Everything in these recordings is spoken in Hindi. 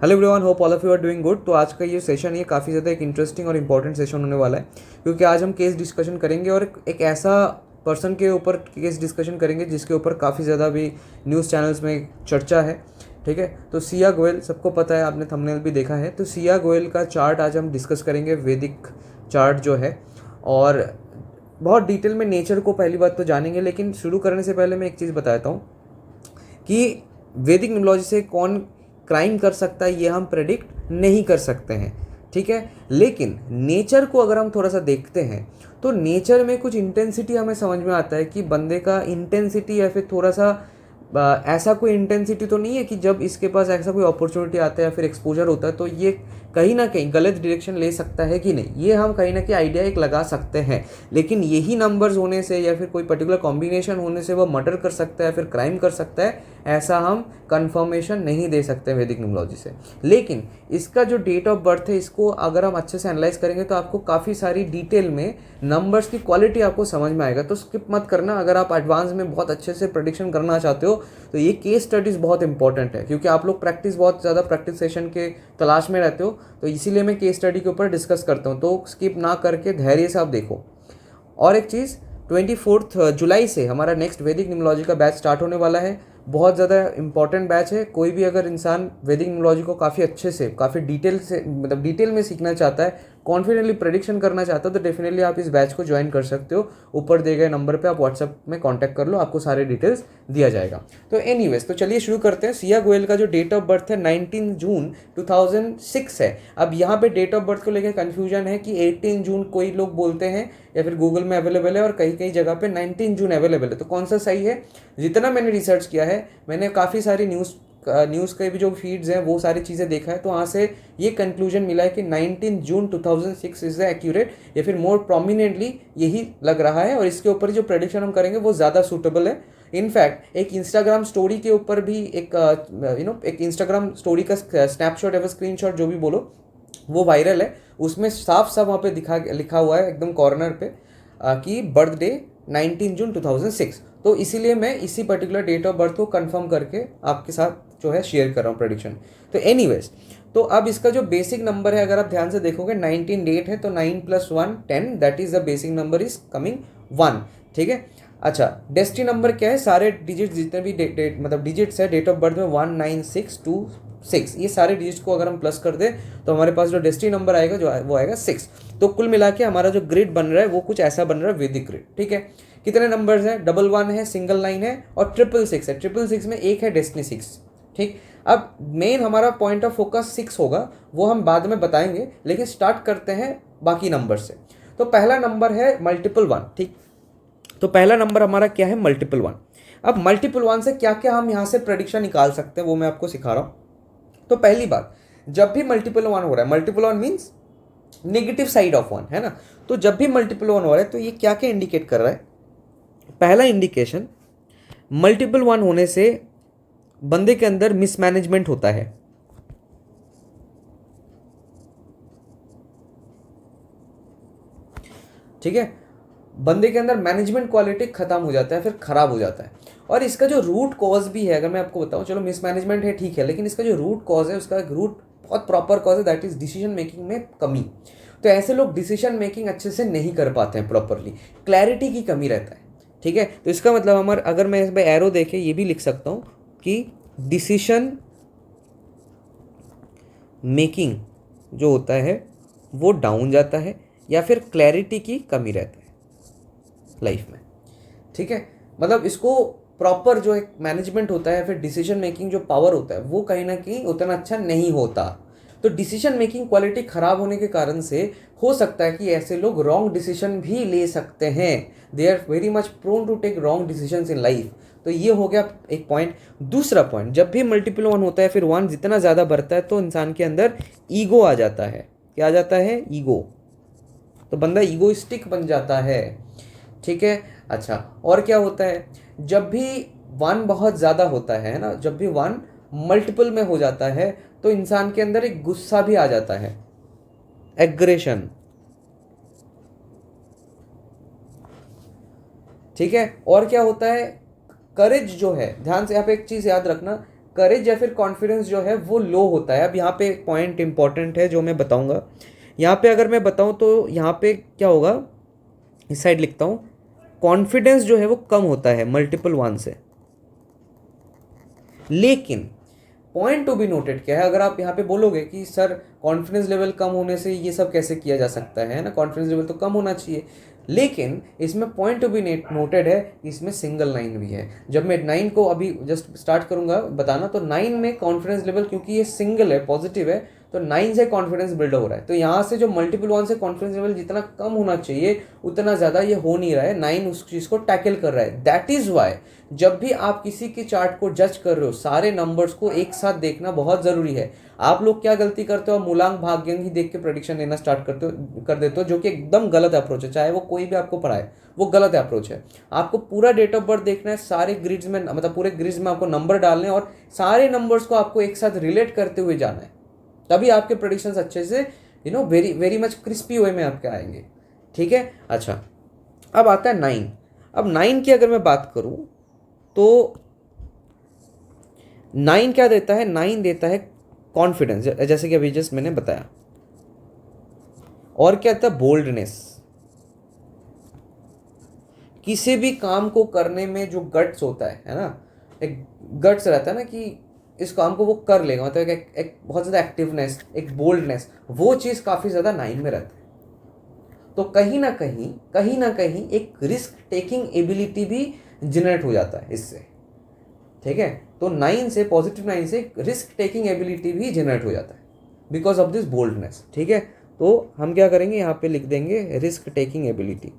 Hello everyone, hope all of you are doing good. तो आज का ये सेशन ये काफ़ी ज़्यादा एक इंटरेस्टिंग और इम्पॉर्टेंट सेशन होने वाला है, क्योंकि आज हम केस डिस्कशन करेंगे और एक ऐसा पर्सन के ऊपर केस डिस्कशन करेंगे जिसके ऊपर काफ़ी ज़्यादा भी न्यूज़ चैनल्स में चर्चा है। ठीक है, तो सिया गोयल सबको पता है, आपने थंबनेल भी देखा है। तो सिया गोयल का चार्ट आज हम डिस्कस करेंगे, वैदिक चार्ट जो है, और बहुत डिटेल में नेचर को पहली बात तो जानेंगे। लेकिन शुरू करने से पहले मैं एक चीज़ बताता हूँ कि वैदिक न्यूमरोलॉजी से कौन क्राइम कर सकता है ये हम प्रेडिक्ट नहीं कर सकते हैं। ठीक है, लेकिन नेचर को अगर हम थोड़ा सा देखते हैं तो नेचर में कुछ इंटेंसिटी हमें समझ में आता है कि बंदे का इंटेंसिटी या फिर थोड़ा सा ऐसा कोई इंटेंसिटी तो नहीं है कि जब इसके पास ऐसा कोई अपॉर्चुनिटी आता है या फिर एक्सपोजर होता है तो ये कहीं ना कहीं गलत डायरेक्शन ले सकता है कि नहीं, ये हम कहीं ना कहीं आइडिया एक लगा सकते हैं। लेकिन यही नंबर्स होने से या फिर कोई पर्टिकुलर कॉम्बिनेशन होने से वो मर्डर कर सकता है या फिर क्राइम कर सकता है, ऐसा हम कंफर्मेशन नहीं दे सकते वैदिक न्यूमरोलॉजी से। लेकिन इसका जो डेट ऑफ बर्थ है, इसको अगर हम अच्छे से एनालाइज करेंगे तो आपको काफ़ी सारी डिटेल में नंबर्स की क्वालिटी आपको समझ में आएगा। तो स्किप मत करना। अगर आप एडवांस में बहुत अच्छे से प्रेडिक्शन करना चाहते हो तो ये केस स्टडीज़ बहुत इंपॉर्टेंट है, क्योंकि आप लोग बहुत ज़्यादा प्रैक्टिस सेशन के तलाश में रहते हो। तो इसीलिए मैं केस स्टडी के ऊपर डिस्कस करता हूँ, तो स्किप ना करके धैर्य से आप देखो। और एक चीज़, 24 जुलाई से हमारा नेक्स्ट वैदिक न्यूमरोलॉजी का बैच स्टार्ट होने वाला है। बहुत ज़्यादा इंपॉर्टेंट बैच है। कोई भी अगर इंसान वैदिक न्यूमरोलॉजी को काफ़ी अच्छे से, काफ़ी डिटेल में सीखना चाहता है, कॉन्फिडेंटली प्रेडिक्शन करना चाहता है, तो डेफिनेटली आप इस बैच को ज्वाइन कर सकते हो। ऊपर दिए गए नंबर पे आप व्हाट्सएप में कांटेक्ट कर लो, आपको सारे डिटेल्स दिया जाएगा। तो एनीवेज, तो चलिए शुरू करते हैं। सिया गोयल का जो डेट ऑफ बर्थ है 19 जून 2006 है। अब यहाँ पे डेट ऑफ बर्थ को लेकर कन्फ्यूजन है कि 18 जून कोई लोग बोलते हैं या फिर गूगल में अवेलेबल है और कई कई जगह पे 19 जून अवेलेबल है। तो कौन सा सही है? जितना मैंने रिसर्च किया है, मैंने काफ़ी सारी न्यूज़ के भी जो फीड्स हैं वो सारी चीज़ें देखा है, तो वहाँ से ये कंक्लूजन मिला है कि 19 जून 2006 इज़ द एक्यूरेट, या फिर मोर प्रोमिनेंटली यही लग रहा है। और इसके ऊपर जो प्रेडिक्शन हम करेंगे वो ज़्यादा सूटेबल है। इनफैक्ट एक इंस्टाग्राम स्टोरी के ऊपर भी एक इंस्टाग्राम स्टोरी का स्नैपशॉट या फिर स्क्रीनशॉट जो भी बोलो, वो वायरल है। उसमें साफ साफ वहाँ पे लिखा हुआ है एकदम कॉर्नर पे कि बर्थडे 19 जून 2006। तो इसीलिए मैं इसी पर्टिकुलर डेट ऑफ बर्थ को कंफर्म करके आपके साथ जो है शेयर कर रहा हूँ प्रेडिक्शन। तो एनीवेज, तो अब इसका जो बेसिक नंबर है, अगर आप ध्यान से देखोगे 19 डेट है, तो 9 + 1 10, that is the basic number is coming 1। ठीक है, अच्छा, डेस्टिनी नंबर क्या है? सारे डिजिट्स जितने भी डिजिट्स है डेट ऑफ बर्थ में 19626, ये सारे डिजिट्स को अगर हम प्लस कर दें तो हमारे पास जो डेस्टिनी नंबर आएगा जो वो आएगा 6। तो कुल मिला के हमारा जो ग्रिड बन रहा है वो कुछ ऐसा बन रहा है, वैदिक ग्रिड। ठीक है, कितने नंबर्स हैं? 11 है, सिंगल 9 है और 666 है। 666 में एक है डेस्टिनी 6। ठीक, अब मेन हमारा पॉइंट ऑफ फोकस 6 होगा, वो हम बाद में बताएंगे। लेकिन स्टार्ट करते हैं बाकी नंबर से। तो पहला नंबर है मल्टीपल 1। ठीक, तो पहला नंबर हमारा क्या है? मल्टीपल 1। अब मल्टीपल 1 से क्या क्या हम यहाँ से प्रेडिक्शन निकाल सकते हैं वो मैं आपको सिखा रहा हूँ। तो पहली बात, जब भी मल्टीपल 1 हो रहा है, multiple 1 means negative side of 1 है ना। तो जब भी मल्टीपल 1 हो रहा है तो ये क्या क्या इंडिकेट कर रहा है? पहला इंडिकेशन, मल्टीपल 1 होने से बंदे के अंदर मिसमैनेजमेंट होता है। ठीक है, बंदे के अंदर मैनेजमेंट क्वालिटी खत्म हो जाता है, फिर खराब हो जाता है। और इसका जो रूट कॉज भी है, अगर मैं आपको बताऊं, चलो मिसमैनेजमेंट है ठीक है, लेकिन इसका जो रूट कॉज है, उसका रूट बहुत प्रॉपर कॉज है, दैट इज डिसीजन मेकिंग में कमी। तो ऐसे लोग डिसीजन मेकिंग अच्छे से नहीं कर पाते हैं प्रॉपरली, क्लैरिटी की कमी रहता है। ठीक है, तो इसका मतलब हमारा, अगर मैं इसमें एरो देखे ये भी लिख सकता हूँ कि डिसीजन मेकिंग जो होता है वो डाउन जाता है, या फिर क्लैरिटी की कमी रहता है लाइफ में। ठीक है, मतलब इसको प्रॉपर जो एक मैनेजमेंट होता है, फिर डिसीजन मेकिंग जो पावर होता है वो कहीं ना कहीं उतना अच्छा नहीं होता। तो डिसीजन मेकिंग क्वालिटी खराब होने के कारण से हो सकता है कि ऐसे लोग रॉन्ग डिसीजन भी ले सकते हैं। They are very much prone to take wrong decisions in life. तो ये हो गया एक पॉइंट। दूसरा पॉइंट, जब भी मल्टीपल 1 होता है, फिर 1 जितना ज़्यादा बढ़ता है तो इंसान के अंदर ईगो आ जाता है। क्या आ जाता है? ईगो। तो बंदा ईगोइस्टिक बन जाता है। ठीक है, अच्छा, और क्या होता है? जब भी 1 बहुत ज़्यादा होता है ना, जब भी 1 मल्टीपल में हो जाता है तो इंसान के अंदर एक गुस्सा भी आ जाता है, एग्रेशन। ठीक है, और क्या होता है? करेज जो है, ध्यान से यहाँ पे एक चीज़ याद रखना, करेज या फिर कॉन्फिडेंस जो है वो लो होता है। अब यहाँ पे पॉइंट इंपॉर्टेंट है जो मैं बताऊंगा। यहाँ पे अगर मैं बताऊँ तो यहाँ पे क्या होगा, इस साइड लिखता हूँ, कॉन्फिडेंस जो है वो कम होता है मल्टीपल वन से। लेकिन पॉइंट टू बी नोटेड क्या है, अगर आप यहाँ पे बोलोगे कि सर कॉन्फिडेंस लेवल कम होने से ये सब कैसे किया जा सकता है ना, कॉन्फिडेंस लेवल तो कम होना चाहिए, लेकिन इसमें पॉइंट टू बी नोटेड है कि इसमें सिंगल नाइन भी है। जब मैं नाइन को अभी जस्ट स्टार्ट करूंगा बताना, तो नाइन में कॉन्फिडेंस लेवल क्योंकि ये सिंगल है, पॉजिटिव है, तो नाइन से कॉन्फिडेंस बिल्ड हो रहा है। तो यहाँ से जो मल्टीपल वन से कॉन्फिडेंस लेवल जितना कम होना चाहिए उतना ज़्यादा ये हो नहीं रहा है, नाइन उस चीज़ को टैकल कर रहा है। दैट इज़ वाई जब भी आप किसी के चार्ट को जज कर रहे हो, सारे नंबर्स को एक साथ देखना बहुत ज़रूरी है। आप लोग क्या गलती करते हो, मूलांक भाग्यांक ही देख के प्रेडिक्शन लेना स्टार्ट कर देते हो, जो कि एकदम गलत अप्रोच है। चाहे वो कोई भी आपको पढ़ाए, वो गलत अप्रोच है। आपको पूरा डेट ऑफ बर्थ देखना है, सारे ग्रिड्स में, मतलब पूरे ग्रिड्स में आपको नंबर डालने हैं और सारे नंबर्स को आपको एक साथ रिलेट करते हुए जाना है, तभी आपके प्रेडिक्शंस अच्छे से वेरी वेरी मच क्रिस्पी वे में आपके आएंगे। ठीक है। अच्छा, अब आता है नाइन। अब नाइन की अगर मैं बात करूं तो नाइन क्या देता है, नाइन देता है कॉन्फिडेंस, जैसे कि अभी जस्ट मैंने बताया। और क्या था, बोल्डनेस। किसी भी काम को करने में जो गट्स होता है ना, एक गट्स रहता है ना कि इस काम को वो कर लेगा, मतलब एक बहुत ज़्यादा एक्टिवनेस, एक बोल्डनेस, वो चीज़ काफ़ी ज़्यादा नाइन में रहता है। तो कहीं ना कहीं एक रिस्क टेकिंग एबिलिटी भी जनरेट हो जाता है इससे। ठीक है। तो नाइन से, पॉजिटिव नाइन से रिस्क टेकिंग एबिलिटी भी जनरेट हो जाता है बिकॉज ऑफ दिस बोल्डनेस। ठीक है। तो हम क्या करेंगे, यहाँ पे लिख देंगे रिस्क टेकिंग एबिलिटी।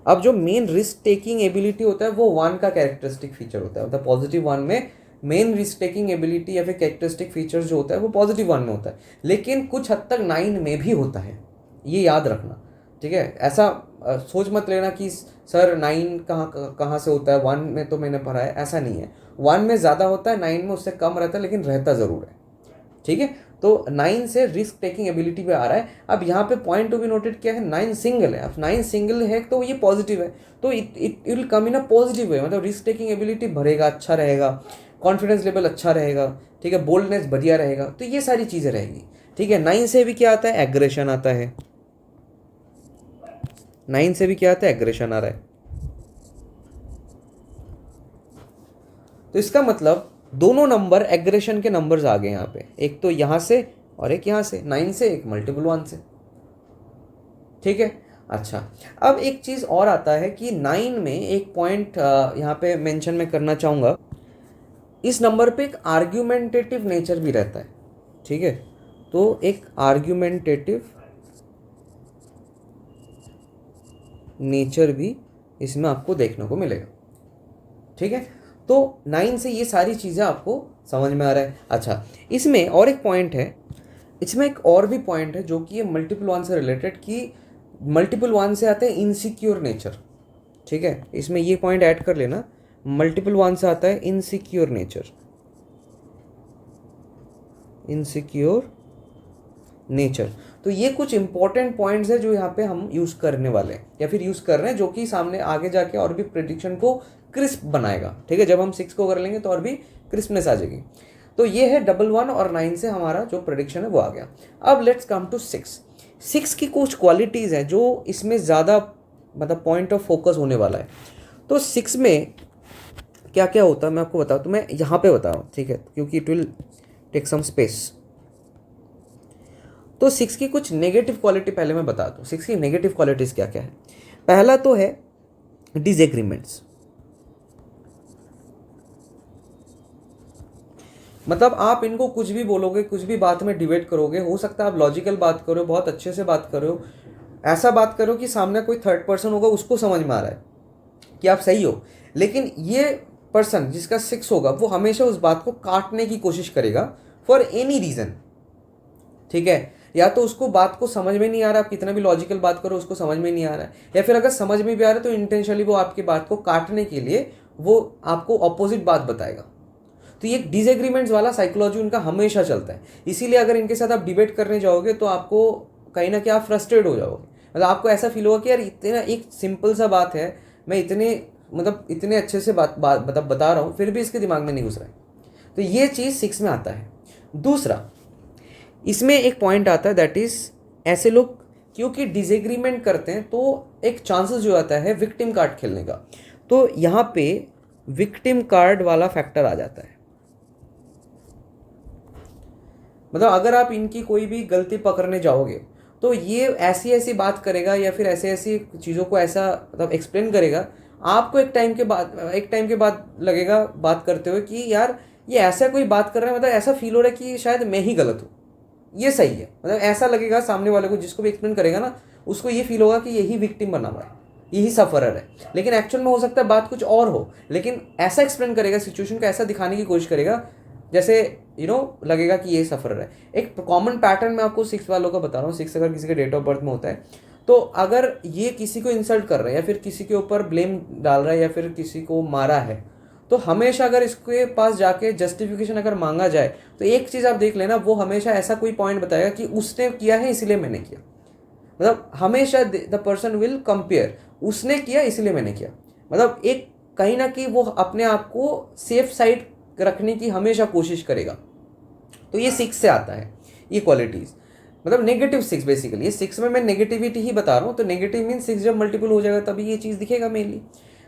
अब जो मेन रिस्क टेकिंग एबिलिटी होता है वो वन का कैरेक्टरिस्टिक फीचर होता है, मतलब पॉजिटिव वन में मेन रिस्क टेकिंग एबिलिटी या फिर कैरेक्टरिस्टिक फीचर जो होता है वो पॉजिटिव वन में होता है, लेकिन कुछ हद तक नाइन में भी होता है, ये याद रखना। ठीक है। ऐसा सोच मत लेना कि सर नाइन कहाँ से होता है, वन में तो मैंने पढ़ा है, ऐसा नहीं है। वन में ज़्यादा होता है, नाइन में उससे कम रहता है, लेकिन रहता ज़रूर है। ठीक है। तो नाइन से रिस्क टेकिंग एबिलिटी पे आ रहा है। अब यहाँ पे पॉइंट टू बी नोटेड क्या है, नाइन सिंगल है। अब नाइन सिंगल है तो ये पॉजिटिव है, तो it will come in a positive way, मतलब रिस्क टेकिंग एबिलिटी बढ़ेगा, अच्छा रहेगा, कॉन्फिडेंस लेवल अच्छा रहेगा। ठीक है। बोल्डनेस बढ़िया रहेगा, तो ये सारी चीज़ें रहेगी। ठीक है। नाइन से भी क्या आता है, एग्रेशन आता है। नाइन से भी क्या आता है, एग्रेशन आ रहा है। तो इसका मतलब दोनों नंबर एग्रेशन के नंबर्स आ गए यहाँ पे, एक तो यहाँ से और एक यहाँ से, नाइन से, एक मल्टीपल वन से। ठीक है। अच्छा, अब एक चीज़ और आता है कि नाइन में एक पॉइंट यहाँ पे मेंशन में करना चाहूँगा, इस नंबर पे एक आर्ग्यूमेंटेटिव नेचर भी रहता है। ठीक है। तो एक आर्ग्यूमेंटेटिव नेचर भी इसमें आपको देखने को मिलेगा। ठीक है। तो नाइन से ये सारी चीज़ें आपको समझ में आ रहा है। अच्छा, इसमें और एक पॉइंट है, इसमें एक और भी पॉइंट है जो कि ये मल्टीपल वन से रिलेटेड, कि मल्टीपल वन से आते हैं इनसिक्योर नेचर। ठीक है। इसमें ये पॉइंट ऐड कर लेना, मल्टीपल वन से आता है इनसिक्योर नेचर। Insecure nature. तो ये कुछ इंपॉर्टेंट पॉइंट्स है जो यहाँ पे हम यूज़ करने वाले हैं या फिर यूज़ कर रहे हैं, जो कि सामने आगे जाके और भी प्रेडिक्शन को क्रिस्प बनाएगा। ठीक है। जब हम 6 को कर लेंगे तो और भी क्रिस्पनेस आ जाएगी। तो ये है डबल वन और 9 से हमारा जो प्रेडिक्शन है वो आ गया। अब लेट्स कम टू 6 की कुछ क्वालिटीज़ हैं जो इसमें ज़्यादा, मतलब पॉइंट ऑफ फोकस होने वाला है। तो 6 में क्या क्या होता है मैं आपको बताऊँ, तो मैं यहाँ पे बता रहा हूँ। ठीक है। क्योंकि it will take some space. तो 6 की कुछ नेगेटिव क्वालिटी पहले मैं बता दूँ। 6 की नेगेटिव क्वालिटीज़ क्या क्या है। पहला तो है डिसएग्रीमेंट्स, मतलब आप इनको कुछ भी बोलोगे, कुछ भी बात में डिबेट करोगे, हो सकता है आप लॉजिकल बात करो, बहुत अच्छे से बात करो, ऐसा बात करो कि सामने कोई थर्ड पर्सन होगा उसको समझ में आ रहा है कि आप सही हो, लेकिन ये पर्सन जिसका 6 होगा वो हमेशा उस बात को काटने की कोशिश करेगा फॉर एनी रीज़न। ठीक है। या तो उसको बात को समझ में नहीं आ रहा, आप कितना भी लॉजिकल बात करो उसको समझ में नहीं आ रहा है, या फिर अगर समझ में भी आ रहा है तो इंटेंशनली वो आपकी बात को काटने के लिए वो आपको ऑपोजिट बात बताएगा। तो ये डिसएग्रीमेंट्स वाला साइकोलॉजी उनका हमेशा चलता है। इसीलिए अगर इनके साथ आप डिबेट करने जाओगे तो आपको कहीं ना कहीं आप फ्रस्ट्रेट हो जाओगे, मतलब आपको ऐसा फील होगा कि यार इतना एक सिंपल सा बात है, मैं इतने मतलब इतने अच्छे से बात बात मतलब बता रहा हूँ, फिर भी इसके दिमाग में नहीं घुस रहा है। तो ये चीज़ 6 में आता है। दूसरा, इसमें एक पॉइंट आता है, दैट इज़ ऐसे लोग क्योंकि डिसएग्रीमेंट करते हैं तो एक चांसेस जो आता है विक्टिम कार्ड खेलने का, तो यहाँ पे विक्टिम कार्ड वाला फैक्टर आ जाता है। मतलब अगर आप इनकी कोई भी गलती पकड़ने जाओगे तो ये ऐसी ऐसी बात करेगा या फिर ऐसे ऐसी चीज़ों को ऐसा मतलब एक्सप्लेन करेगा, आपको एक टाइम के बाद लगेगा बात करते हुए कि यार ये ऐसा कोई बात कर रहा है, मतलब ऐसा फील हो रहा है कि शायद मैं ही गलत हूँ, ये सही है। मतलब ऐसा लगेगा सामने वाले को, जिसको भी एक्सप्लेन करेगा ना, उसको ये फील होगा कि यही विक्टिम बना हुआ है, यही सफरर है। लेकिन एक्चुअल में हो सकता है बात कुछ और हो, लेकिन ऐसा एक्सप्लेन करेगा, सिचुएशन को ऐसा दिखाने की कोशिश करेगा जैसे लगेगा कि ये सफरर है। एक कॉमन पैटर्न मैं आपको 6 वालों का बता रहा हूँ। 6 अगर किसी के डेट ऑफ बर्थ में होता है तो अगर ये किसी को इंसल्ट कर रहा है या फिर किसी के ऊपर ब्लेम डाल रहा है या फिर किसी को मारा है, तो हमेशा अगर इसके पास जाके जस्टिफिकेशन अगर मांगा जाए तो एक चीज़ आप देख लेना, वो हमेशा ऐसा कोई पॉइंट बताएगा कि उसने किया है इसलिए मैंने किया। मतलब हमेशा द पर्सन विल कंपेयर, उसने किया इसलिए मैंने किया। मतलब एक कहीं ना कहीं वो अपने आप को सेफ साइड रखने की हमेशा कोशिश करेगा। तो ये 6 से आता है ये क्वालिटीज़, मतलब नेगेटिव 6 बेसिकली। ये 6 में मैं नेगेटिविटी ही बता रहा हूँ, तो नेगेटिव मीन 6 जब मल्टीपल हो जाएगा तभी ये चीज़ दिखेगा मेनली।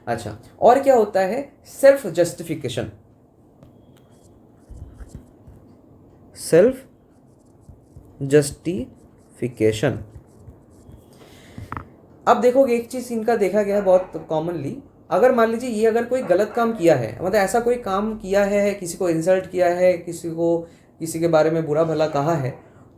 अच्छा, और क्या होता है? Self justification. सेल्फ जस्टिफिकेशन, अब देखोगे एक चीज़ इनका देखा गया है बहुत कॉमनली, अगर मान लीजिए ये अगर कोई गलत काम किया है, मतलब ऐसा कोई काम किया है, किसी को इंसल्ट किया है, किसी के बारे में बुरा भला कहा है,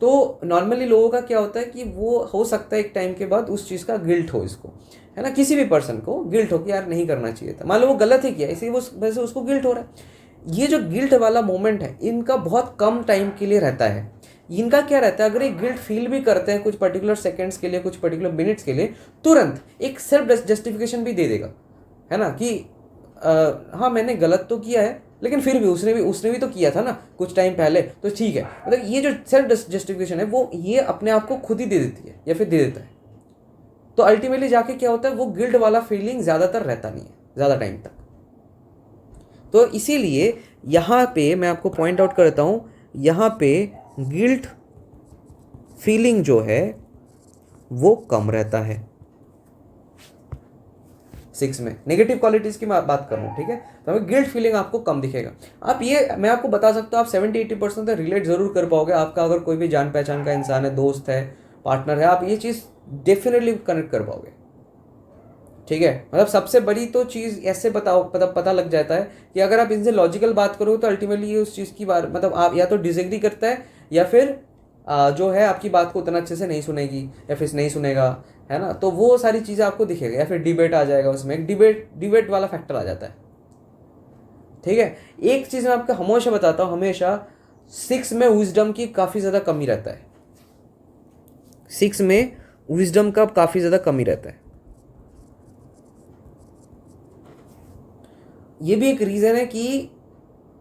तो नॉर्मली लोगों का क्या होता है कि वो हो सकता है एक टाइम के बाद उस चीज़ का गिल्ट हो इसको, है ना, किसी भी पर्सन को गिल्ट हो कि यार नहीं करना चाहिए था, मान लो वो गलत ही किया, इसीलिए वो वैसे उसको गिल्ट हो रहा है। ये जो गिल्ट वाला मोमेंट है इनका बहुत कम टाइम के लिए रहता है। इनका क्या रहता है, अगर एक गिल्ट फील भी करते हैं कुछ पर्टिकुलर सेकंड्स के लिए, कुछ पर्टिकुलर मिनट्स के लिए, तुरंत एक सेल्फ जस्टिफिकेशन भी दे देगा, है ना, कि हाँ मैंने गलत तो किया है लेकिन फिर भी उसने भी तो किया था ना कुछ टाइम पहले, तो ठीक है। मतलब ये जो सेल्फ जस्टिफिकेशन है वो ये अपने आप को खुद ही दे देती है या फिर दे देता है। तो अल्टीमेटली जाके क्या होता है, वो गिल्ट वाला फीलिंग ज़्यादातर रहता नहीं है ज़्यादा टाइम तक। तो इसीलिए यहाँ पे मैं आपको पॉइंट आउट करता हूँ, यहाँ पे गिल्ट फीलिंग जो है वो कम रहता है 6 में। नेगेटिव क्वालिटीज़ की मैं बात कर रहा हूँ, ठीक है, तो हमें गिल्ट फीलिंग आपको कम दिखेगा। आप ये मैं आपको बता सकता हूँ, आप 70-80% तक रिलेट ज़रूर कर पाओगे। आपका अगर कोई भी जान पहचान का इंसान है, दोस्त है, पार्टनर है, आप ये चीज़ डेफिनेटली कनेक्ट कर पाओगे, ठीक है। मतलब सबसे बड़ी तो चीज़ ऐसे पता लग जाता है कि अगर आप इनसे लॉजिकल बात करोगे तो अल्टीमेटली ये उस चीज़ की बात, मतलब आप या तो डिसएग्री करता है या फिर जो है आपकी बात को उतना अच्छे से नहीं सुनेगी या फिर नहीं सुनेगा, है ना, तो वो सारी चीज़ें आपको दिखेगा। या फिर डिबेट आ जाएगा, उसमें एक डिबेट वाला फैक्टर आ जाता है, ठीक है। एक चीज़ मैं आपको हमेशा बताता हूँ, हमेशा 6 में विजडम की काफ़ी ज़्यादा कमी रहता है। 6 में विजडम का काफ़ी ज़्यादा कमी रहता है। ये भी एक रीज़न है कि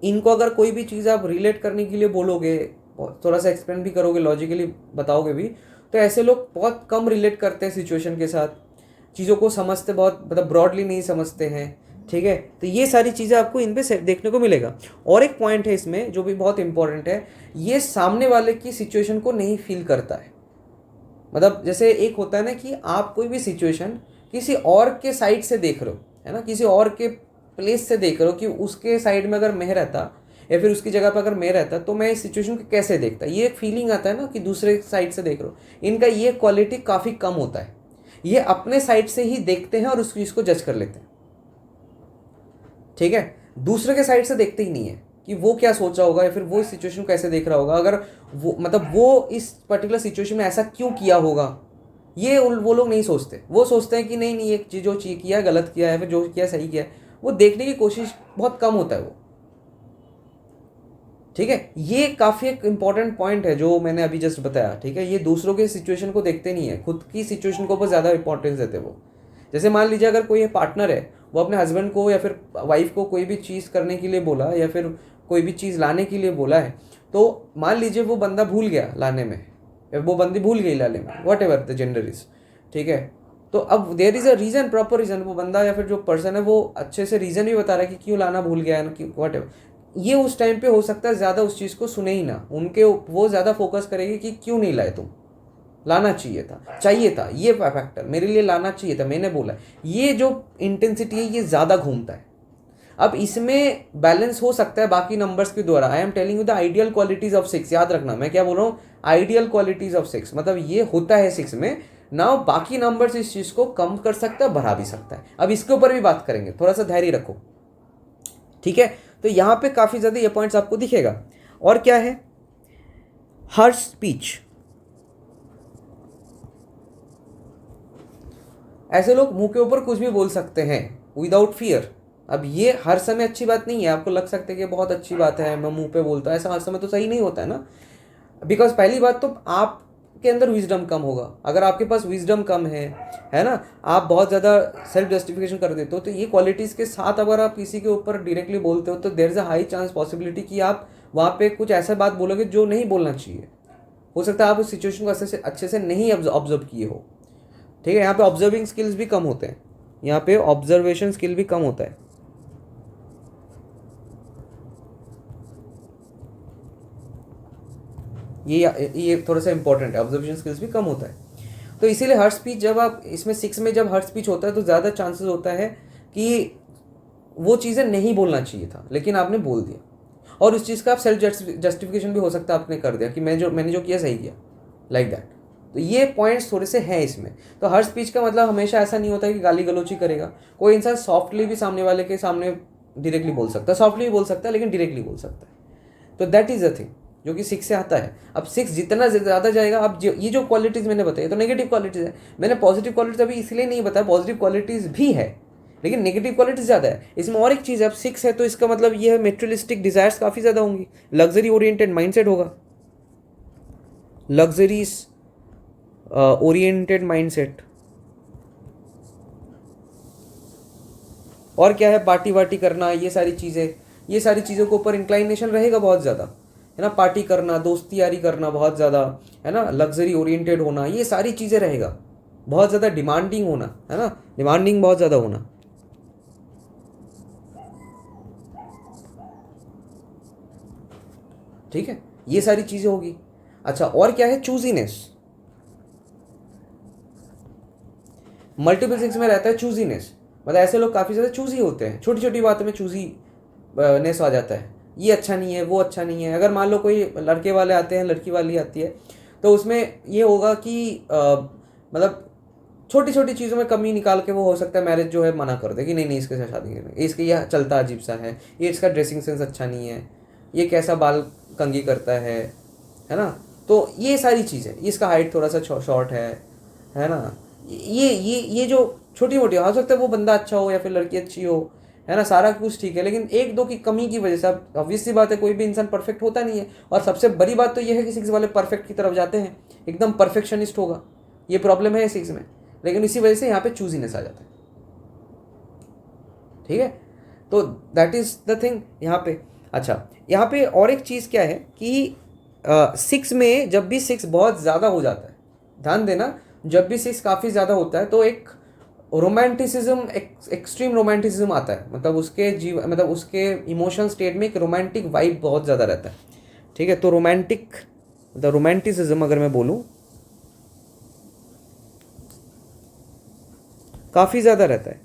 इनको अगर कोई भी चीज़ आप रिलेट करने के लिए बोलोगे, थोड़ा सा एक्सप्लेन भी करोगे, लॉजिकली बताओगे भी, तो ऐसे लोग बहुत कम रिलेट करते हैं सिचुएशन के साथ, चीज़ों को समझते बहुत मतलब ब्रॉडली नहीं समझते हैं, ठीक है। तो ये सारी चीज़ें आपको इन पे देखने को मिलेगा। और एक पॉइंट है इसमें जो भी बहुत इंपॉर्टेंट है, ये सामने वाले की सिचुएशन को नहीं फील करता है। मतलब जैसे एक होता है ना कि आप कोई भी सिचुएशन किसी और के साइड से देख रहे हो, है ना, किसी और के प्लेस से देख रहे हो कि उसके साइड में अगर मैं रहता या फिर उसकी जगह पर अगर मैं रहता तो मैं इस सिचुएशन को कैसे देखता, ये एक फीलिंग आता है ना कि दूसरे साइड से देख रहे हो। इनका ये क्वालिटी काफ़ी कम होता है, ये अपने साइड से ही देखते हैं और उस चीज़ को जज कर लेते हैं, ठीक है। दूसरे के साइड से देखते ही नहीं है कि वो क्या सोच रहा होगा या फिर वो इस सिचुएशन को कैसे देख रहा होगा, अगर वो मतलब वो इस पर्टिकुलर सिचुएशन में ऐसा क्यों किया होगा, ये वो लोग नहीं सोचते। वो सोचते हैं कि नहीं नहीं एक चीज़ जो चीज़ किया गलत किया है, फिर जो किया सही किया है, वो देखने की कोशिश बहुत कम होता है वो, ठीक है। ये काफ़ी एक इंपॉर्टेंट पॉइंट है जो मैंने अभी जस्ट बताया, ठीक है। ये दूसरों के सिचुएशन को देखते नहीं है, खुद की सिचुएशन को ऊपर ज़्यादा इंपॉर्टेंस देते वो। जैसे मान लीजिए अगर कोई पार्टनर है, वो अपने हस्बैंड को या फिर वाइफ को कोई भी चीज़ करने के लिए बोला या फिर कोई भी चीज़ लाने के लिए बोला है, तो मान लीजिए वो बंदा भूल गया लाने में या वो बंदी भूल गई लाने में, whatever the gender is, ठीक है। तो अब there is a reason, proper reason, वो बंदा या फिर जो पर्सन है वो अच्छे से रीज़न भी बता रहा है कि क्यों लाना भूल गया है, कि वट एवर, ये उस टाइम पे हो सकता है ज़्यादा उस चीज़ को सुने ही ना, उनके वो ज़्यादा फोकस करेगी कि क्यों नहीं लाए तुम, लाना चाहिए था ये फैक्टर मेरे लिए लाना चाहिए था, मैंने बोला। ये जो इंटेंसिटी है ये ज़्यादा घूमता है। अब इसमें बैलेंस हो सकता है बाकी नंबर्स के द्वारा। I am telling you the ideal qualities of 6, याद रखना मैं क्या बोल रहा हूँ, आइडियल क्वालिटीज ऑफ 6, मतलब ये होता है 6 में ना। बाकी नंबर्स इस चीज़ को कम कर सकता है, बढ़ा भी सकता है। अब इसके ऊपर भी बात करेंगे, थोड़ा सा धैर्य रखो, ठीक है। तो यहाँ पे काफ़ी ज़्यादा ये पॉइंट्स आपको दिखेगा। और क्या है, हर स्पीच, ऐसे लोग मुंह के ऊपर कुछ भी बोल सकते हैं विदाउट फियर। अब ये हर समय अच्छी बात नहीं है, आपको लग सकता है कि बहुत अच्छी बात है मैं मुंह पे बोलता हूँ, ऐसा हर समय तो सही नहीं होता है ना। बिकॉज पहली बात तो आपके अंदर विजडम कम होगा। अगर आपके पास विजडम कम है ना, आप बहुत ज़्यादा सेल्फ जस्टिफिकेशन कर देते हो, तो ये क्वालिटीज़ के साथ अगर आप किसी के ऊपर डायरेक्टली बोलते हो तो there is a high chance possibility कि आप वहाँ पे कुछ ऐसा बात बोलोगे जो नहीं बोलना चाहिए। हो सकता है आप उस सिचुएशन को अच्छे से नहीं ऑब्जर्व किए हो, ठीक है। यहाँ पे ऑब्जर्विंग स्किल्स भी कम होते हैं, यहाँ पे ऑब्जर्वेशन स्किल भी कम होता है। ये थोड़ा सा इंपॉर्टेंट है, ऑब्जर्वेशन स्किल्स भी कम होता है। तो इसीलिए हर स्पीच, जब आप इसमें 6 में जब हर स्पीच होता है तो ज़्यादा चांसेस होता है कि वो चीज़ें नहीं बोलना चाहिए था लेकिन आपने बोल दिया, और उस चीज़ का आप सेल्फ जस्टिफिकेशन भी हो सकता है आपने कर दिया कि मैंने जो किया सही किया, लाइक दैट। तो ये पॉइंट्स थोड़े से हैं इसमें। तो हर स्पीच का मतलब हमेशा ऐसा नहीं होता कि गाली गलौची करेगा। कोई इंसान सॉफ्टली भी सामने वाले के सामने डायरेक्टली बोल सकता है, सॉफ्टली भी बोल सकता है लेकिन डायरेक्टली बोल सकता है। तो दैट इज़ अ थिंग जो कि 6 से आता है। अब 6 जितना ज़्यादा जाएगा, अब ये जो क्वालिटीज़ मैंने बताई तो नेगेटिव क्वालिटीज़ है। मैंने पॉजिटिव क्वालिटीज़ अभी इसलिए नहीं बताया, पॉजिटिव क्वालिटीज़ भी है लेकिन नेगेटिव क्वालिटीज ज़्यादा है इसमें। और एक चीज़ है, अब 6 है तो इसका मतलब ये है मेटेरियलिस्टिक डिज़ायर्स काफ़ी ज़्यादा होंगी, लग्जरी ओरिएंटेड माइंडसेट होगा, लग्जरीज ओरिएंटेड माइंडसेट। और क्या है, पार्टी वार्टी करना, ये सारी चीज़ों के ऊपर इंक्लाइनेशन रहेगा बहुत ज़्यादा, है ना। पार्टी करना, दोस्ती यारी करना बहुत ज़्यादा, है ना। लग्जरी ओरिएंटेड होना, ये सारी चीज़ें रहेगा। बहुत ज़्यादा डिमांडिंग होना, है ना, डिमांडिंग बहुत ज़्यादा होना, ठीक है। ये सारी चीज़ें होगी। अच्छा, और क्या है, चूजीनेस। मल्टीपल 6 में रहता है चूजीनेस, मतलब ऐसे लोग काफ़ी ज़्यादा चूजी होते हैं, छोटी छोटी बातों में चूजी नेस आ जाता है, ये अच्छा नहीं है, वो अच्छा नहीं है। अगर मान लो कोई लड़के वाले आते हैं, लड़की वाली आती है, तो उसमें ये होगा कि मतलब छोटी छोटी चीज़ों में कमी निकाल के वो हो सकता है मैरिज जो है मना कर दे कि नहीं नहीं इसके साथ शादी करनी, इसके यह चलता अजीब सा है, ये इसका ड्रेसिंग सेंस अच्छा नहीं है, ये कैसा बाल कंघी करता है ना। तो ये सारी चीज़ें, इसका हाइट थोड़ा सा शॉर्ट है ना। ये जो छोटी मोटी, हो सकता है वो बंदा अच्छा हो या फिर लड़की अच्छी हो, है ना, सारा कुछ ठीक है, लेकिन एक दो की कमी की वजह से, अब ऑब्वियस सी बात है कोई भी इंसान परफेक्ट होता नहीं है। और सबसे बड़ी बात तो ये है कि 6 वाले परफेक्ट की तरफ जाते हैं, एकदम परफेक्शनिस्ट होगा, ये प्रॉब्लम है 6 में। लेकिन इसी वजह से यहाँ पे चूजीनेस आ जाता है, ठीक है। तो दैट इज द थिंग यहाँ पे। अच्छा, यहाँ पे और एक चीज़ क्या है कि 6 में जब भी 6 बहुत ज़्यादा हो जाता है, ध्यान देना, जब भी 6 काफ़ी ज़्यादा होता है तो एक रोमांटिसिज्म, एक्सट्रीम रोमांटिसिज्म आता है, मतलब उसके इमोशनल स्टेट में एक रोमांटिक वाइब बहुत ज़्यादा रहता है, ठीक है। तो रोमांटिसिज्म अगर मैं बोलूँ काफ़ी ज़्यादा रहता है।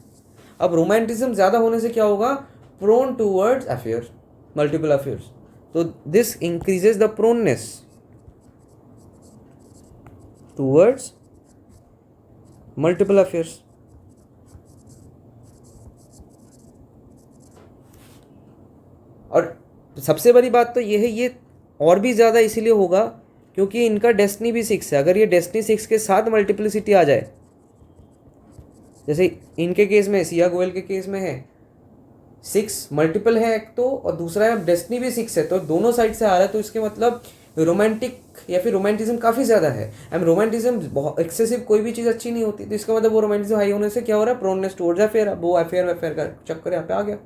अब रोमांटिज्म ज़्यादा होने से क्या होगा, prone towards affair, multiple affairs, तो this increases the proneness towards multiple affairs. और सबसे बड़ी बात तो ये है, ये और भी ज़्यादा इसीलिए होगा क्योंकि इनका डेस्टिनी भी 6 है। अगर ये डेस्टिनी 6 के साथ मल्टीप्लिसिटी आ जाए, जैसे इनके केस में, सिया गोयल के केस में है 6 मल्टीपल है एक तो, और दूसरा है डेस्टिनी भी 6 है, तो दोनों साइड से आ रहा है, तो इसके मतलब रोमांटिक या फिर रोमांटिज्म काफ़ी ज़्यादा है। एंड रोमांटिज्म बहुत एक्सेसिव कोई भी चीज़ अच्छी नहीं होती, तो इसका मतलब वो रोमांटिज्म हाई होने से क्या हो रहा है, प्रोननेस टुवर्ड्स अफेयर, वो अफेयर का चक्कर यहाँ पे आ गया,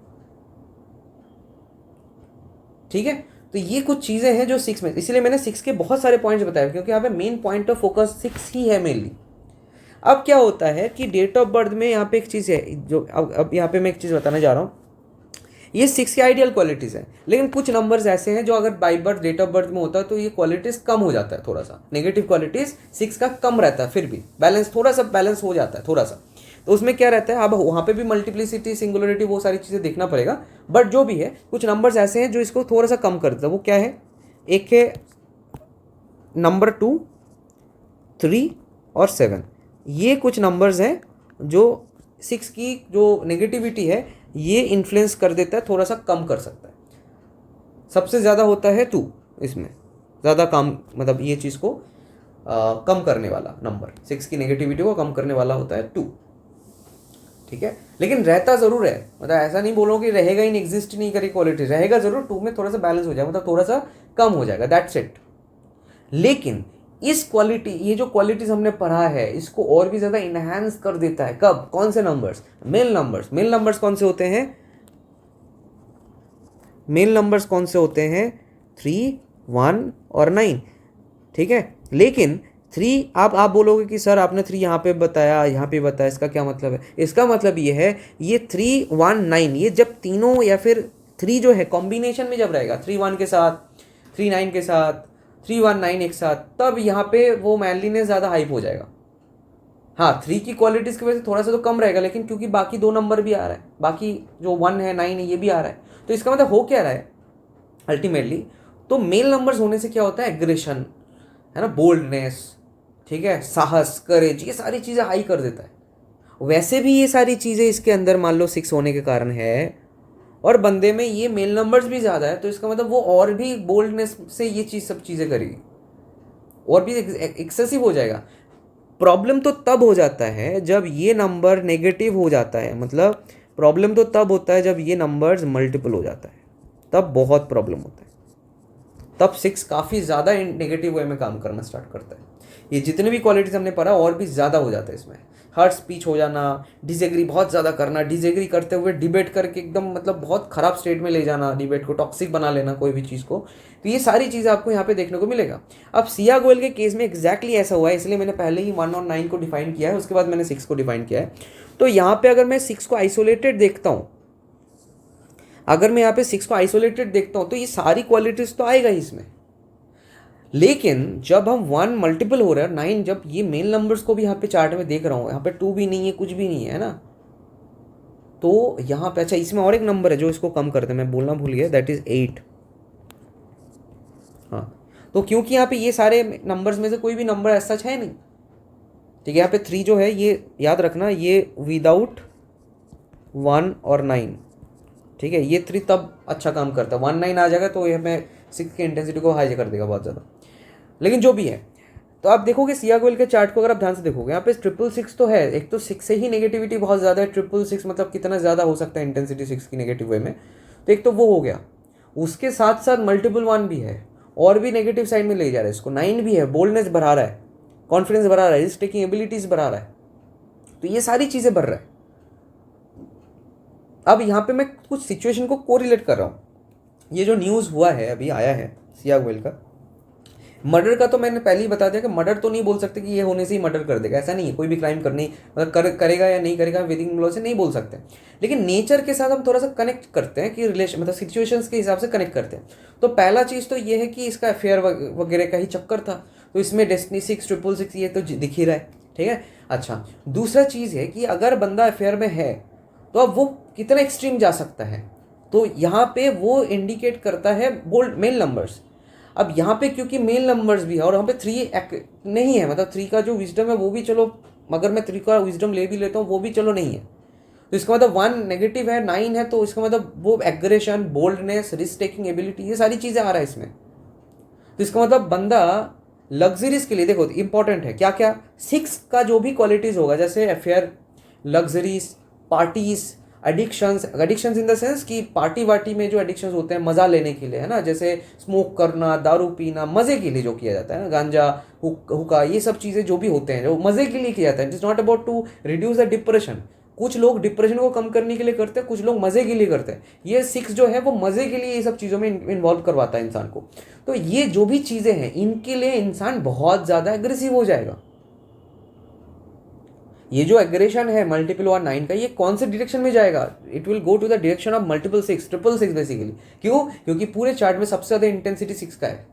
ठीक है। तो ये कुछ चीज़ें हैं जो 6 में, इसलिए मैंने 6 के बहुत सारे पॉइंट्स बताए क्योंकि यहाँ पे मेन पॉइंट ऑफ फोकस 6 ही है मेनली। अब क्या होता है कि डेट ऑफ बर्थ में यहाँ पे एक चीज़ है जो अब यहाँ पे मैं एक चीज़ बताने जा रहा हूँ। ये 6 की आइडियल क्वालिटीज़ है, लेकिन कुछ नंबर्स ऐसे हैं जो अगर by birth date of birth में होता है तो ये क्वालिटीज़ कम हो जाता है, थोड़ा सा नेगेटिव क्वालिटीज़ 6 का कम रहता है, फिर भी बैलेंस थोड़ा सा बैलेंस हो जाता है थोड़ा सा। तो उसमें क्या रहता है, अब वहाँ पे भी मल्टीप्लिसिटी सिंगुलरिटी वो सारी चीज़ें देखना पड़ेगा, बट जो भी है कुछ नंबर्स ऐसे हैं जो इसको थोड़ा सा कम कर देता है। वो क्या है, एक है नंबर 2, 3 और 7। ये कुछ नंबर्स हैं जो 6 की जो नेगेटिविटी है ये इन्फ्लुएंस कर देता है, थोड़ा सा कम कर सकता है। सबसे ज़्यादा होता है 2, इसमें ज़्यादा काम मतलब ये चीज़ को कम करने वाला नंबर, 6 की नेगेटिविटी को कम करने वाला होता है 2, ठीक है। लेकिन रहता ज़रूर है, मतलब ऐसा नहीं बोलो कि रहेगा ही नहीं, एग्जिस्ट नहीं करेगी क्वालिटी, रहेगा ज़रूर, 2 में थोड़ा सा बैलेंस हो जाएगा, मतलब थोड़ा सा कम हो जाएगा, दैट्स इट। लेकिन इस क्वालिटी, ये जो क्वालिटीज हमने पढ़ा है इसको और भी ज़्यादा इनहेंस कर देता है। कब, कौन से numbers, male numbers. Male numbers कौन से होते हैं, मेल नंबर्स कौन से होते हैं, 3, 1 और 9, ठीक है। लेकिन 3 आप बोलोगे कि सर आपने 3 यहाँ पे बताया यहाँ पे बताया, इसका क्या मतलब है? इसका मतलब ये है, ये 3, 1, 9 ये जब तीनों या फिर 3 जो है कॉम्बिनेशन में जब रहेगा, 3, 1 के साथ, 3, 9 के साथ, 3, 1, 9 एक साथ, तब यहाँ पे वो मैनलीनेस ज़्यादा हाइप हो जाएगा। हाँ, 3 की क्वालिटीज़ की वजह से थोड़ा सा तो कम रहेगा, लेकिन क्योंकि बाकी 2 नंबर भी आ रहा है, बाकी जो 1 है 9 है ये भी आ रहा है, तो इसका मतलब हो क्या रहा है अल्टीमेटली, तो मेल नंबर्स होने से क्या होता है, एग्रेशन है ना, बोल्डनेस, ठीक है, साहस, करेज, ये सारी चीज़ें हाई कर देता है। वैसे भी ये सारी चीज़ें इसके अंदर मान लो 6 होने के कारण है, और बंदे में ये मेल नंबर्स भी ज़्यादा है, तो इसका मतलब वो और भी बोल्डनेस से ये चीज़ सब चीज़ें करेगी, और भी एक्सेसिव हो जाएगा। प्रॉब्लम तो तब हो जाता है जब ये नंबर नेगेटिव हो जाता है, मतलब प्रॉब्लम तो तब होता है जब ये नंबर्स मल्टीपल हो जाता है, तब बहुत प्रॉब्लम होता है, तब 6 काफ़ी ज़्यादा नेगेटिव वे में काम करना स्टार्ट करता है। ये जितने भी क्वालिटीज़ हमने पढ़ा और भी ज़्यादा हो जाता है इसमें, हर स्पीच हो जाना, डिसएग्री बहुत ज़्यादा करना, डिसएग्री करते हुए डिबेट करके एकदम मतलब बहुत ख़राब स्टेट में ले जाना, डिबेट को टॉक्सिक बना लेना कोई भी चीज़ को, तो ये सारी चीज़ें आपको यहाँ पे देखने को मिलेगा। अब सिया गोयल के केस में एग्जैक्टली ऐसा हुआ है, इसलिए मैंने पहले ही 1 और 9 को डिफाइन किया है, उसके बाद मैंने 6 को डिफाइन किया है। तो यहाँ पर अगर मैं 6 को आइसोलेटेड देखता हूँ, अगर मैं यहाँ पे 6 को आइसोलेटेड देखता हूँ तो ये सारी क्वालिटीज़ तो आएगा ही इसमें, लेकिन जब हम 1 मल्टीपल हो रहा है 9, जब ये मेल नंबर्स को भी यहाँ पे चार्ट में देख रहा हूँ, यहाँ पे 2 भी नहीं है, कुछ भी नहीं है ना, तो यहाँ पे अच्छा इसमें और एक नंबर है जो इसको कम करते हैं, मैं बोलना भूल गया, दैट इज 8। हाँ, तो क्योंकि यहाँ पे ये सारे नंबर्स में से कोई भी नंबर ऐसा है नहीं, ठीक है। यहाँ पे 3 जो है ये याद रखना, ये विदाउट 1 और 9, ठीक है, ये 3 तब अच्छा काम करता है, 1, 9 आ जाएगा तो ये हमें 6 की इंटेंसिटी को हाई कर देगा बहुत ज़्यादा। लेकिन जो भी है, तो आप देखोगे सिया गोयल के चार्ट को अगर आप ध्यान से देखोगे, यहाँ पे 666 तो है, एक तो 6 से ही नेगेटिविटी बहुत ज़्यादा है, 666 मतलब कितना ज़्यादा हो सकता है इंटेंसिटी 6 की नेगेटिव वे में, तो एक तो वो हो गया, उसके साथ साथ मल्टीपल 1 भी है और भी नेगेटिव साइड में ले जा रहा है इसको, 9 भी है, बोल्डनेस बढ़ा रहा है, कॉन्फिडेंस बढ़ा रहा है, रिस्क टेकिंग एबिलिटीज़ बढ़ा रहा है, तो ये सारी चीज़ें बढ़ रहा है। अब यहाँ पे मैं कुछ सिचुएशन को कोरिलेट कर रहा हूँ, ये जो न्यूज़ हुआ है अभी आया है सिया गोयल का, मर्डर का तो मैंने पहले ही बता दिया कि मर्डर तो नहीं बोल सकते कि ये होने से ही मर्डर कर देगा, ऐसा नहीं है, कोई भी क्राइम करने मतलब करेगा या नहीं करेगा विदिन लॉ से नहीं बोल सकते, लेकिन नेचर के साथ हम थोड़ा सा कनेक्ट करते हैं कि रिलेशन मतलब सिचुएशंस के हिसाब से कनेक्ट करते हैं। तो पहला चीज़ तो ये है कि इसका अफेयर वगैरह का ही चक्कर था, तो इसमें डेस्टिनी 6, 666 ये तो दिख ही रहा है, ठीक है। अच्छा, दूसरा चीज़ है कि अगर बंदा अफेयर में है तो अब वो कितना एक्सट्रीम जा सकता है, तो यहाँ पे वो इंडिकेट करता है बोल्ड मेल नंबर्स। अब यहाँ पे क्योंकि मेल नंबर्स भी है और यहाँ पे 3 नहीं है, मतलब 3 का जो विजडम है वो भी चलो, मगर मैं 3 का विजडम ले भी लेता हूँ वो भी चलो नहीं है, तो इसका मतलब 1 नेगेटिव है, 9 है, तो इसका मतलब वो aggression, boldness, risk taking ability, ये सारी चीज़ें आ रहा है इसमें। तो इसका मतलब बंदा लग्जरीज के लिए, देखो इंपॉर्टेंट है क्या क्या, 6 का जो भी क्वालिटीज़ होगा, जैसे affair, luxuries, parties, addictions in the sense कि पार्टी वार्टी में जो एडिक्शंस होते हैं मज़ा लेने के लिए, है ना, जैसे स्मोक करना, दारू पीना, मज़े के लिए जो किया जाता है ना, गांजा, हुक्का, ये सब चीज़ें जो भी होते हैं जो मज़े के लिए किया जाता है, it is not about to reduce the depression. कुछ लोग डिप्रेशन को कम करने के लिए करते हैं, कुछ लोग मज़े के लिए करते हैं, ये 6 जो है वो मज़े के लिए ये सब चीज़ों में इन्वॉल्व करवाता है इंसान को। तो ये जो भी चीज़ें हैं इनके लिए इंसान बहुत ज़्यादा एग्रेसिव हो जाएगा, ये जो एग्रेशन है मल्टीपल 1 9 का, ये कौन से डायरेक्शन में जाएगा? It will go to the direction of multiple 6, triple 6 basically. क्यों? क्योंकि पूरे चार्ट में सबसे ज़्यादा इंटेंसिटी 6 का है।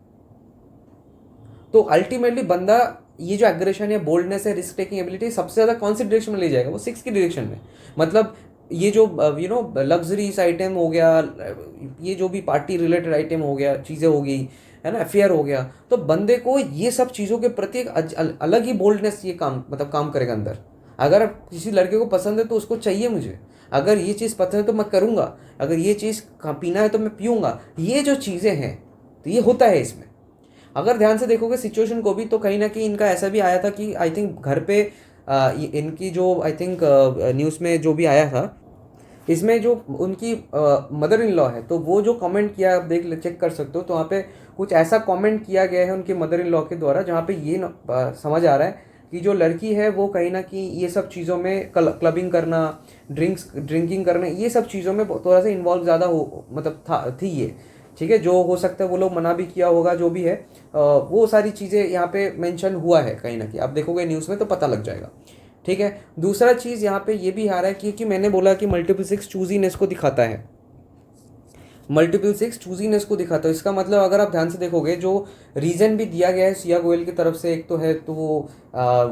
तो अल्टीमेटली बंदा ये जो एग्रेशन है, बोल्डनेस है, रिस्क टेकिंग एबिलिटी सबसे ज़्यादा कौन सी डायरेक्शन में ले जाएगा? वो 6 की डायरेक्शन में। मतलब ये जो लग्जरीज आइटम हो गया, ये जो भी पार्टी रिलेटेड आइटम हो गया, चीज़ें हो गई, है ना, अफेयर हो गया, तो बंदे को ये सब चीज़ों के प्रति एक अलग ही बोल्डनेस ये काम करेगा अंदर। अगर किसी लड़के को पसंद है तो उसको चाहिए मुझे, अगर ये चीज़ पसंद है तो मैं करूँगा, अगर ये चीज़ पीना है तो मैं पीऊँगा। ये जो चीज़ें हैं तो ये होता है इसमें। अगर ध्यान से देखोगे सिचुएशन को भी, तो कहीं ना कहीं इनका ऐसा भी आया था कि आई थिंक घर पे इनकी जो आई थिंक न्यूज़ में जो भी आया था, इसमें जो उनकी मदर इन लॉ है, तो वो जो कमेंट किया आप चेक कर सकते हो, तो वहाँ पे कुछ ऐसा कमेंट किया गया है उनके मदर इन लॉ के द्वारा, जहाँ पे ये समझ आ रहा है कि जो लड़की है वो कहीं ना कहीं ये सब चीज़ों में क्लबिंग करना, ड्रिंकिंग करना, ये सब चीज़ों में थोड़ा सा इन्वॉल्व ज़्यादा हो, मतलब थी ये। ठीक है, जो हो सकता है वो लोग मना भी किया होगा, जो भी है वो सारी चीज़ें यहाँ पे मेंशन हुआ है कहीं ना कहीं। आप देखोगे न्यूज़ में तो पता लग जाएगा। ठीक है, दूसरा चीज़ यहाँ पे ये भी आ रहा है क्योंकि मैंने बोला कि मल्टीपल 6 चूजीनेस को दिखाता है, मल्टीपल 6 चूजीनेस को दिखाता है। इसका मतलब अगर आप ध्यान से देखोगे, जो रीज़न भी दिया गया है सिया गोयल की तरफ से, एक तो है तो वो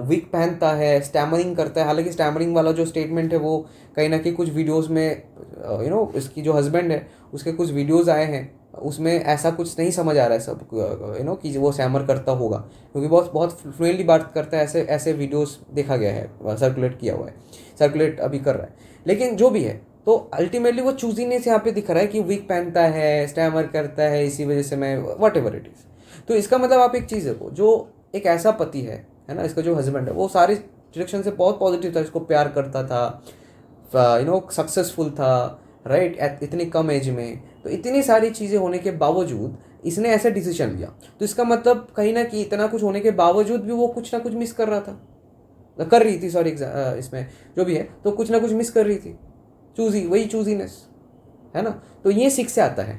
विग पहनता है, स्टैमरिंग करता है। हालांकि स्टैमरिंग वाला जो स्टेटमेंट है वो कहीं ना कहीं कुछ वीडियोस में इसकी जो हस्बैंड है उसके कुछ वीडियोस आए हैं, उसमें ऐसा कुछ नहीं समझ आ रहा है सब कि वो स्टैमर करता होगा, क्योंकि बहुत बहुत फ्लुएंटली बात करता है। ऐसे ऐसे वीडियोस देखा गया है, सर्कुलेट किया हुआ है, सर्कुलेट अभी कर रहा है। लेकिन जो भी है, तो अल्टीमेटली वो चूजीनेस यहाँ पे दिख रहा है कि विग पहनता है, स्टैमर करता है, इसी वजह से मैं वट एवर इट इज़। तो इसका मतलब आप एक चीज़ देखो, जो एक ऐसा पति है ना, इसका जो हस्बैंड है वो सारे डायरेक्शन से बहुत पॉजिटिव था, इसको प्यार करता था, सक्सेसफुल था, राइट, इतनी कम एज में। तो इतनी सारी चीज़ें होने के बावजूद इसने ऐसा डिसीजन लिया। तो इसका मतलब कहीं ना कहीं इतना कुछ होने के बावजूद भी वो कुछ ना कुछ मिस कर रहा था, कर रही थी, सॉरी, इसमें जो भी है तो कुछ ना कुछ मिस कर रही थी। वही चूजीनेस है ना। तो ये 6 से आता है।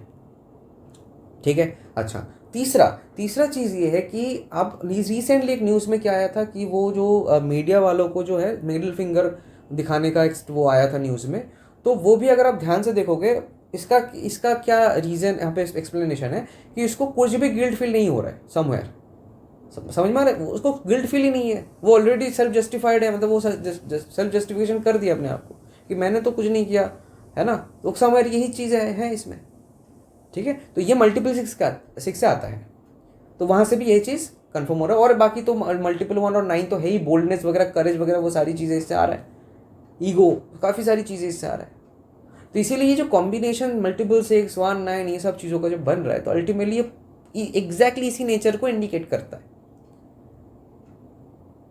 ठीक है, अच्छा, तीसरा चीज़ ये है कि अब रिसेंटली एक न्यूज़ में क्या आया था कि वो जो मीडिया वालों को जो है मिडिल फिंगर दिखाने का एक वो आया था न्यूज़ में। तो वो भी अगर आप ध्यान से देखोगे, इसका क्या रीज़न यहाँ पे एक्सप्लेनेशन है कि इसको कुछ भी गिल्ट फील नहीं हो रहा है समवेयर। समझ में आ रहा है? उसको गिल्ट फील ही नहीं है, वो ऑलरेडी सेल्फ जस्टिफाइड है, मतलब वो सेल्फ जस्टिफिकेशन कर दिया अपने आप को कि मैंने तो कुछ नहीं किया, है ना। तो समवेयर यही चीज़ है इसमें। ठीक है, तो ये मल्टीपल 6 से आता है, तो वहाँ से भी यही चीज़ कंफर्म हो रहा है। और बाकी तो मल्टीपल 1 और 9 तो है ही, बोल्डनेस वगैरह, करेज वगैरह, वो सारी चीज़ें इससे आ रहा है, ईगो, काफ़ी सारी चीज़ें इससे आ रहा है। तो इसीलिए ये जो कॉम्बिनेशन मल्टीपल 6 1 9 ये सब चीज़ों का जो बन रहा है, तो अल्टीमेटली ये एग्जैक्टली इसी नेचर को इंडिकेट करता है।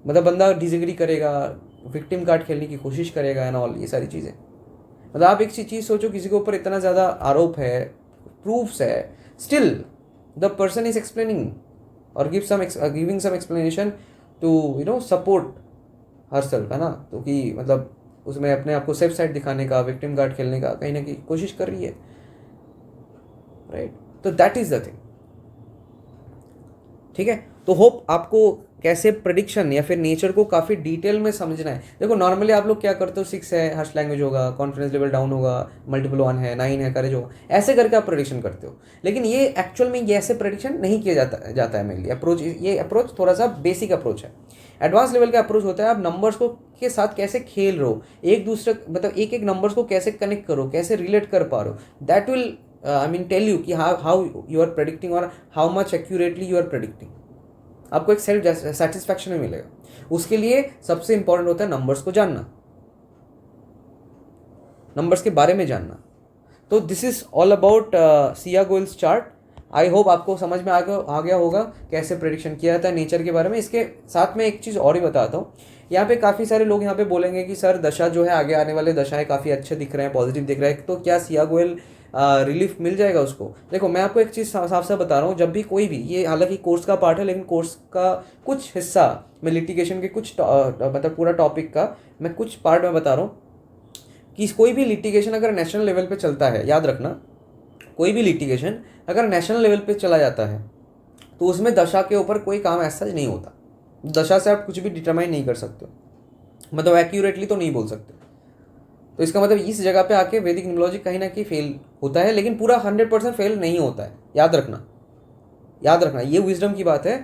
मतलब बंदा डिसएग्री करेगा, विक्टिम कार्ड खेलने की कोशिश करेगा एंड ऑल, ये सारी चीज़ें। मतलब आप एक चीज़ सोचो, किसी के ऊपर इतना ज़्यादा आरोप है, प्रूफ्स है, still the person is explaining और giving some explanation to support herself, है ना। तो कि मतलब उसमें अपने आप को सेफ साइड दिखाने का, विक्टिम कार्ड खेलने का कहीं ना कहीं कोशिश कर रही है, राइट। तो दैट इज द थिंग। ठीक है, तो होप आपको कैसे प्रेडिक्शन या फिर नेचर को काफ़ी डिटेल में समझना है। देखो नॉर्मली आप लोग क्या करते हो, 6 है, हर्ष लैंग्वेज होगा, कॉन्फिडेंस लेवल डाउन होगा, मल्टीपल 1 है, 9 है, करेज होगा, ऐसे करके आप प्रेडिक्शन करते हो। लेकिन ये एक्चुअल में ये ऐसे प्रेडिक्शन नहीं किया जाता है मेनली। ये अप्रोच थोड़ा सा बेसिक अप्रोच है। एडवांस लेवल का अप्रोच होता है आप नंबर्स को के साथ कैसे खेल रहे हो, एक दूसरे, मतलब एक नंबर्स को कैसे कनेक्ट करो, कैसे रिलेट कर पा रहे हो। दैट विल टेल यू कि हाउ यू आर प्रेडिक्टिंग और how much accurately you are predicting. आपको एक सेल्फ सेटिस्फैक्शन में मिलेगा। उसके लिए सबसे इंपॉर्टेंट होता है नंबर्स को जानना, नंबर्स के बारे में जानना। तो this is all about Siya Goyal's chart. I hope आपको समझ में आ गया होगा कैसे प्रेडिक्शन किया जाता है नेचर के बारे में। इसके साथ में एक चीज़ और ही बताता हूँ। यहाँ पे काफ़ी सारे लोग यहाँ पे बोलेंगे कि सर दशा जो है, आगे आने वाले दशाएं काफ़ी अच्छे दिख रहे हैं, पॉजिटिव दिख रहे हैं, तो क्या सिया गोयल रिलीफ मिल जाएगा उसको। देखो मैं आपको एक चीज़ साफ साफ बता रहा हूँ, जब भी कोई भी, ये हालांकि कोर्स का पार्ट है, लेकिन कोर्स का कुछ हिस्सा मैं लिटिगेशन के कुछ मतलब पूरा टॉपिक का मैं कुछ पार्ट में बता रहा हूँ कि कोई भी लिटिगेशन अगर नेशनल लेवल पे चलता है, याद रखना, कोई भी लिटिगेशन अगर नेशनल लेवल पे चला जाता है तो उसमें दशा के ऊपर कोई काम ऐसा नहीं होता। दशा से आप कुछ भी डिटरमाइन नहीं कर सकते हो। मतलब एक्यूरेटली तो नहीं बोल सकते। तो इसका मतलब इस जगह पे आके वैदिक न्यूमरोलॉजी कहीं ना कहीं फेल होता है, लेकिन पूरा 100% फेल नहीं होता है, याद रखना, याद रखना, ये विजडम की बात है।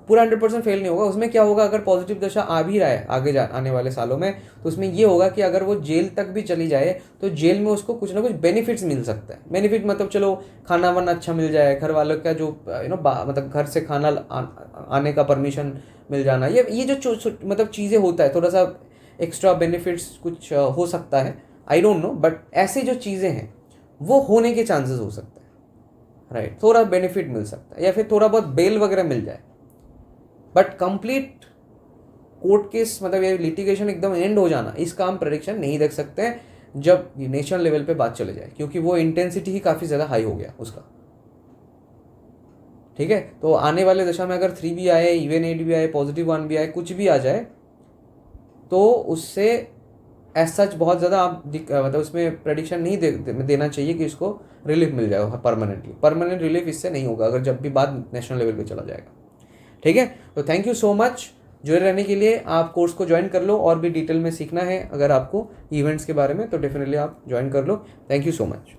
पूरा 100% फेल नहीं होगा। उसमें क्या होगा, अगर पॉजिटिव दशा आ भी रहा है आगे आने वाले सालों में, तो उसमें ये होगा कि अगर वो जेल तक भी चली जाए तो जेल में उसको कुछ ना कुछ बेनिफिट्स मिल सकता है। बेनिफिट मतलब चलो खाना वाना अच्छा मिल जाए, घर वालों का जो मतलब घर से खाना आने का परमिशन मिल जाना, ये जो मतलब चीज़ें होता है, थोड़ा सा एक्स्ट्रा बेनिफिट्स कुछ हो सकता है, आई डोंट नो, बट ऐसी जो चीज़ें हैं वो होने के चांसेस हो सकते हैं, राइट। थोड़ा बेनिफिट मिल सकता है या फिर थोड़ा बहुत बेल वगैरह मिल जाए, बट कंप्लीट कोर्ट केस मतलब ये लिटिगेशन एकदम एंड हो जाना, इसका हम प्रेडिक्शन नहीं देख सकते हैं जब नेशनल लेवल पे बात चले जाए, क्योंकि वो इंटेंसिटी ही काफ़ी ज़्यादा हाई हो गया उसका। ठीक है, तो आने वाले दशा में अगर 3 भी आए, इवन 8 भी आए, पॉजिटिव 1 भी आए, कुछ भी आ जाए, तो उससे एज सच बहुत ज़्यादा आप मतलब उसमें प्रेडिक्शन नहीं देना चाहिए कि इसको रिलीफ मिल जाएगा परमानेंटली। परमानेंट रिलीफ इससे नहीं होगा अगर जब भी बात नेशनल लेवल पे चला जाएगा। ठीक है, तो थैंक यू सो मच जुड़े रहने के लिए। आप कोर्स को ज्वाइन कर लो, और भी डिटेल में सीखना है अगर आपको इवेंट्स के बारे में, तो डेफिनेटली आप ज्वाइन कर लो। Thank you so much.